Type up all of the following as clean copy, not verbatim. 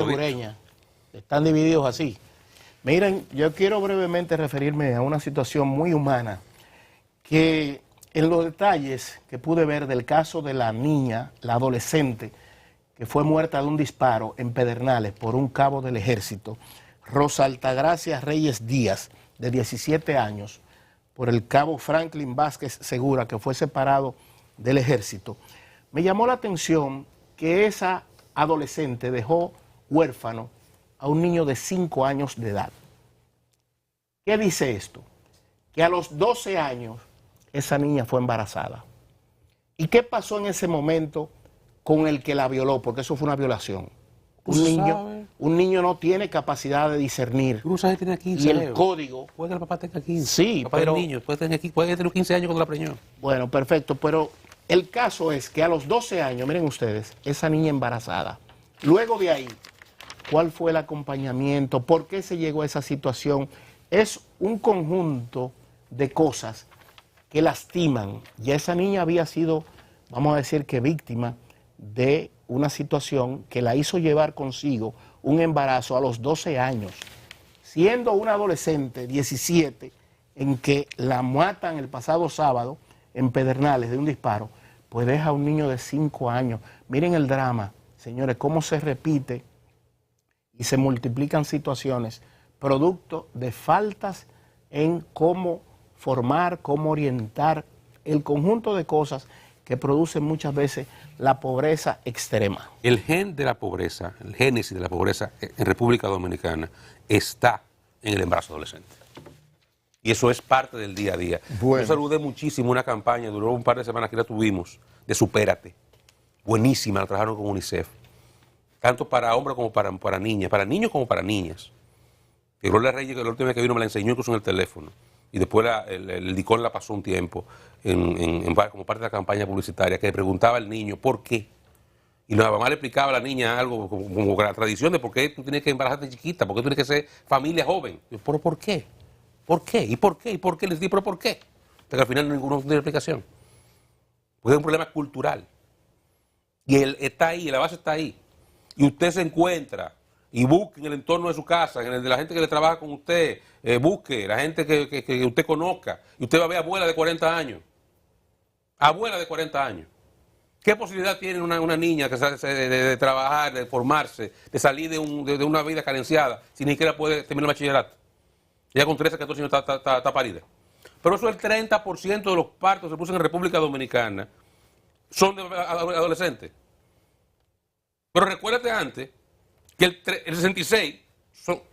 Sureña, están divididos así. Miren, yo quiero brevemente referirme a una situación muy humana que en los detalles que pude ver del caso de la niña, la adolescente, que fue muerta de un disparo en Pedernales por un cabo del ejército, Rosa Altagracia Reyes Díaz, de 17 años, por el cabo Franklin Vázquez Segura, que fue separado del ejército. Me llamó la atención que esa adolescente dejó huérfano a un niño de 5 años de edad. ¿Qué dice esto? Que a los 12 años esa niña fue embarazada. ¿Y qué pasó en ese momento con el que la violó? Porque eso fue una violación. Un niño no tiene capacidad de discernir. Tú no sabes que tiene 15 y el años. código. Puede que el papá tenga 15. Sí, el papá pero del niño puede tener 15 años cuando la preñó. Bueno, perfecto, pero el caso es que a los 12 años, miren ustedes, esa niña embarazada. Luego de ahí, ¿cuál fue el acompañamiento? ¿Por qué se llegó a esa situación? Es un conjunto de cosas que lastiman. Ya esa niña había sido, vamos a decir que víctima de una situación que la hizo llevar consigo un embarazo a los 12 años, siendo una adolescente, 17, en que la matan el pasado sábado en Pedernales de un disparo, pues deja a un niño de 5 años. Miren el drama, señores, cómo se repite y se multiplican situaciones producto de faltas en cómo formar, cómo orientar, el conjunto de cosas que producen muchas veces la pobreza extrema. El gen de la pobreza, el génesis de la pobreza en República Dominicana está en el embarazo adolescente. Y eso es parte del día a día. Bueno. Yo saludé muchísimo una campaña, duró un par de semanas que la tuvimos, de Supérate. Buenísima, la trabajaron con UNICEF. Tanto para hombres como para niñas, para niños como para niñas. Y Gloria Reyes, que la última vez que vino me la enseñó incluso en el teléfono. Y después el DICON la pasó un tiempo como parte de la campaña publicitaria, que le preguntaba al niño por qué. Y la mamá le explicaba a la niña algo como la tradición de por qué tú tienes que embarazarte chiquita, por qué tú tienes que ser familia joven. Y yo, ¿pero por qué? ¿Por qué? ¿Y por qué? ¿Y por qué? Les digo, ¿pero por qué? Porque al final ninguno tiene explicación. Porque es un problema cultural. Y él está ahí, la base está ahí. Y usted se encuentra y busque en el entorno de su casa, en el de la gente que le trabaja con usted, busque la gente que usted conozca, y usted va a ver abuela de 40 años. Abuela de 40 años. ¿Qué posibilidad tiene una niña que de trabajar, de formarse, de salir de una vida carenciada, si ni siquiera puede terminar el bachillerato? Ya con 13, 14 años está parida. Pero eso el 30% de los partos que se puso en República Dominicana son de adolescentes. Pero recuérdate antes que el 66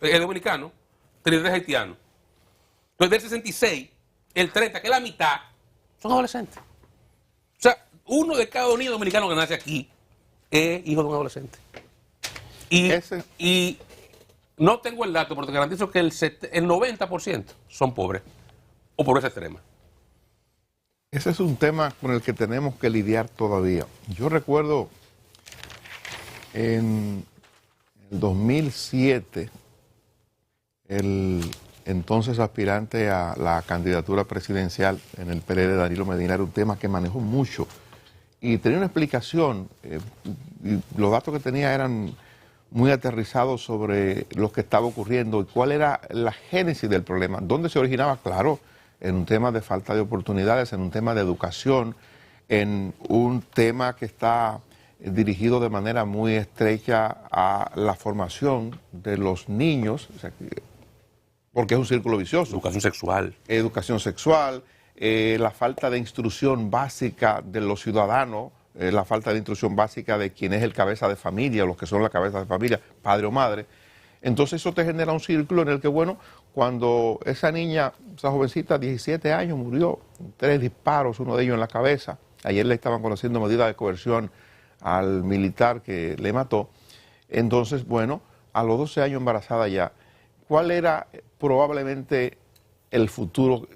es dominicano, 33 haitiano. Entonces del 66, el 30, que es la mitad, son adolescentes. O sea, uno de cada niño dominicano que nace aquí es hijo de un adolescente. Y no tengo el dato, pero te garantizo que el 90% son pobres o pobreza extrema. Ese es un tema con el que tenemos que lidiar todavía. Yo recuerdo en el 2007, el entonces aspirante a la candidatura presidencial en el PLD, Danilo Medina, era un tema que manejó mucho y tenía una explicación. Y los datos que tenía eran muy aterrizados sobre lo que estaba ocurriendo y cuál era la génesis del problema. ¿Dónde se originaba? Claro, en un tema de falta de oportunidades, en un tema de educación, en un tema que está dirigido de manera muy estrecha a la formación de los niños, o sea, porque es un círculo vicioso. Educación sexual. Educación sexual, la falta de instrucción básica de los ciudadanos, la falta de instrucción básica de quien es el cabeza de familia, los que son la cabeza de familia, padre o madre. Entonces eso te genera un círculo en el que, bueno, cuando esa niña, esa jovencita, 17 años, murió, 3 disparos, uno de ellos en la cabeza. Ayer le estaban conociendo medidas de coerción al militar que le mató. Entonces, bueno, a los 12 años embarazada ya, ¿cuál era probablemente el futuro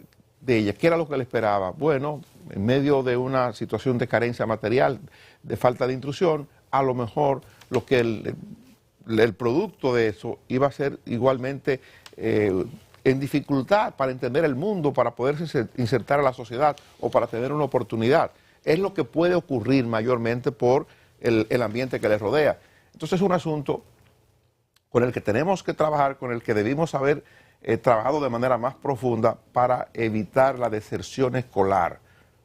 de ella? ¿Qué era lo que le esperaba? Bueno, en medio de una situación de carencia material, de falta de instrucción, a lo mejor lo que el producto de eso iba a ser igualmente en dificultad para entender el mundo, para poderse insertar a la sociedad o para tener una oportunidad. Es lo que puede ocurrir mayormente por el ambiente que le rodea. Entonces es un asunto con el que tenemos que trabajar, con el que debimos haber trabajado de manera más profunda para evitar la deserción escolar,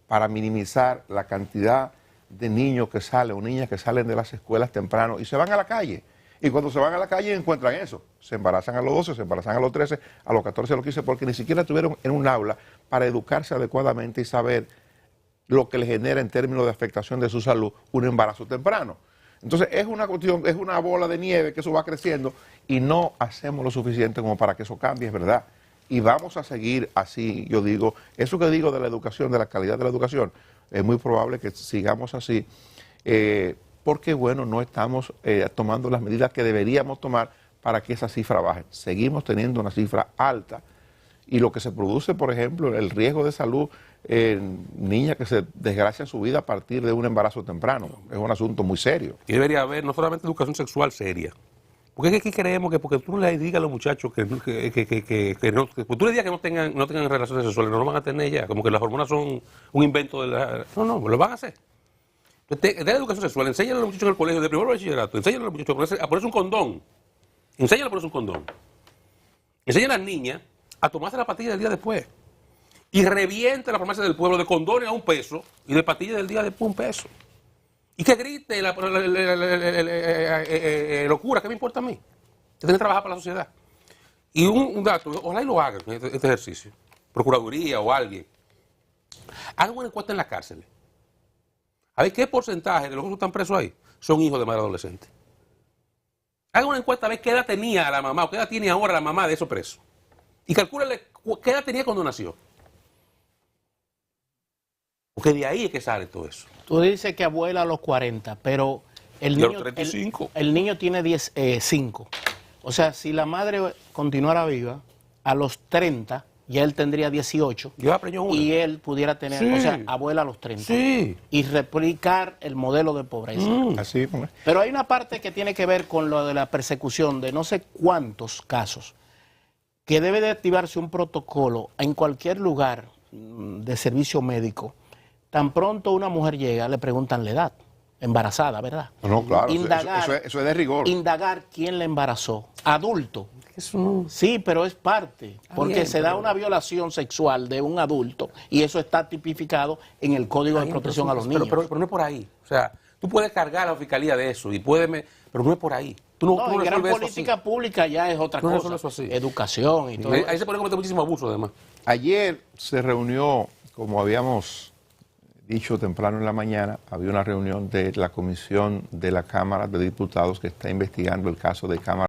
para minimizar la cantidad de niños que salen o niñas que salen de las escuelas temprano y se van a la calle. Y cuando se van a la calle encuentran eso. Se embarazan a los 12, se embarazan a los 13, a los 14, a los 15, porque ni siquiera estuvieron en un aula para educarse adecuadamente y saber lo que le genera en términos de afectación de su salud un embarazo temprano. Entonces es una cuestión, es una bola de nieve que eso va creciendo y no hacemos lo suficiente como para que eso cambie, es verdad. Y vamos a seguir así, yo digo, eso que digo de la educación, de la calidad de la educación, es muy probable que sigamos así, porque bueno, no estamos tomando las medidas que deberíamos tomar para que esa cifra baje. Seguimos teniendo una cifra alta y lo que se produce, por ejemplo, el riesgo de salud en niñas que se desgracian su vida a partir de un embarazo temprano, es un asunto muy serio. Y debería haber no solamente educación sexual seria, porque es que aquí creemos que porque tú le digas a los muchachos que no, porque tú le digas que no tengan relaciones sexuales, no lo van a tener ya, como que las hormonas son un invento de la... No, lo van a hacer. De la educación sexual, enséñale a los muchachos en el colegio, de primero bachillerato, enséñale a los muchachos a ponerse un condón. Enséñale a ponerse un condón. Enséñale a las niñas a tomarse la pastilla del día después. Y reviente la farmacia del pueblo de condones a $1 y de pastillas del día después $1. Y que grite locura, ¿qué me importa a mí? Que tiene que trabajar para la sociedad. Y un dato, ojalá y lo hagan, este ejercicio. Procuraduría o alguien. Hagan una encuesta en las cárceles. A ver qué porcentaje de los que están presos ahí son hijos de madre adolescente. Hagan una encuesta a ver qué edad tenía la mamá o qué edad tiene ahora la mamá de esos presos. Y calcúlenle qué edad tenía cuando nació. Porque de ahí es que sale todo eso. Tú dices que abuela a los 40, pero el Y a niño, los 35. el niño tiene 5. O sea, si la madre continuara viva, a los 30 ya él tendría 18 y él pudiera tener, sí, o sea, abuela a los 30. Sí. Y replicar el modelo de pobreza. Así, pues. Pero hay una parte que tiene que ver con lo de la persecución de no sé cuántos casos, que debe de activarse un protocolo en cualquier lugar de servicio médico. Tan pronto una mujer llega, le preguntan la edad, embarazada, ¿verdad? No, claro, Indagar, eso es de rigor. Indagar quién la embarazó, adulto. Eso no. Sí, pero es parte, porque bien, se da una violación sexual de un adulto y eso está tipificado en el Código de Protección a los Niños. Pero no es por ahí. O sea, tú puedes cargar a la fiscalía de eso, pero no es por ahí. Tú no en gran resuelves eso política así. pública ya es otra No cosa. resuelves eso así. Educación y todo Ahí eso. se puede cometer muchísimo abuso, además. Ayer se reunió, como habíamos dicho temprano en la mañana, había una reunión de la Comisión de la Cámara de Diputados que está investigando el caso de Cámara